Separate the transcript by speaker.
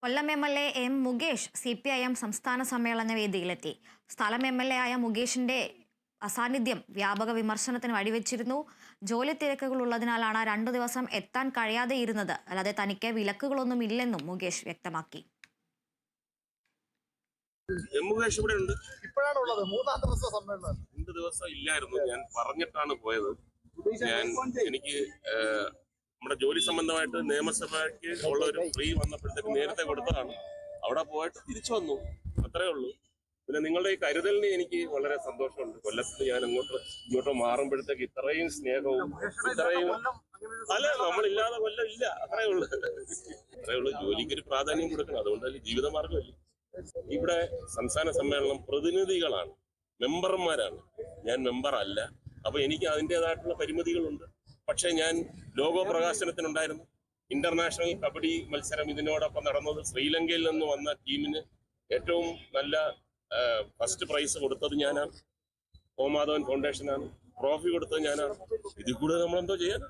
Speaker 1: കൊല്ലം MLA. M Mukesh CPIM സംസ്ഥാന സമ്മേളന വേദിയിലെത്തി. സ്ഥലം MLA ആയ മുകേഷിന്റെ അസാന്നിധ്യം വ്യാപക വിമർശനത്തിന് വഴിവെച്ചിരുന്നു. ജോലി തിരക്കുകൾ ഉള്ളതിനാലാണ് 2 ദിവസം എത്താൻ കഴിയാതെ ഇരുന്നത്. അല്ലാതെ തനിക്ക് വിലക്കുകളൊന്നും ഇല്ലെന്നും മുകേഷ് വ്യക്തമാക്കി.
Speaker 2: മുകേഷ് ഇവിടെ ഉണ്ട്.
Speaker 3: ഇപ്പോഴാണ് ഉള്ളത്. 3-ാം ദിവസ സമ്മേളനം.
Speaker 2: 2 ദിവസം ഇല്ലായിരുന്നു. ഞാൻ പറഞ്ഞിട്ടാണ് പോയത്. എനിക്ക് നമ്മുടെ ജോലി സംബന്ധമായിട്ട് നിയമസഭയ്ക്ക് ഉള്ള ഒരു ഫ്രീ വന്നപ്പോഴത്തേക്ക് നേരത്തെ കൊടുത്തതാണ്. അവിടെ പോയിട്ട് തിരിച്ചു വന്നു, അത്രേ ഉള്ളൂ. പിന്നെ നിങ്ങളുടെ ഈ കരുതലിന് എനിക്ക് വളരെ സന്തോഷമുണ്ട്. കൊല്ലത്ത് ഞാൻ ഇങ്ങോട്ടോ മാറുമ്പോഴത്തേക്ക് ഇത്രയും സ്നേഹവും ഇത്രയും നമ്മളില്ലാതെ കൊല്ലം ഇല്ല. അത്രേ ഉള്ളൂ. ജോലിക്ക് ഒരു പ്രാധാന്യം കൊടുക്കണം. അതുകൊണ്ടല്ലേ ജീവിതമാർഗമല്ലേ. ഇവിടെ സംസ്ഥാന സമ്മേളനം പ്രതിനിധികളാണ്, മെമ്പർമാരാണ്. ഞാൻ മെമ്പർ അല്ല. അപ്പൊ എനിക്ക് അതിൻ്റെതായിട്ടുള്ള പരിമിതികളുണ്ട്. പക്ഷെ ഞാൻ ലോഗോ പ്രകാശനത്തിനുണ്ടായിരുന്നു. ഇന്റർനാഷണൽ കബഡി മത്സരം ഇതിനോടൊപ്പം നടന്നത്. ശ്രീലങ്കയിൽ നിന്ന് വന്ന ടീമിന് ഏറ്റവും നല്ല ഫസ്റ്റ് പ്രൈസ് കൊടുത്തത് ഞാനാണ്. ഓമാധവൻ ഫൗണ്ടേഷനാണ്. ട്രോഫി കൊടുത്തത് ഞാനാണ്. ഇതിൽ കൂടുതൽ നമ്മളെന്തോ ചെയ്യാൻ?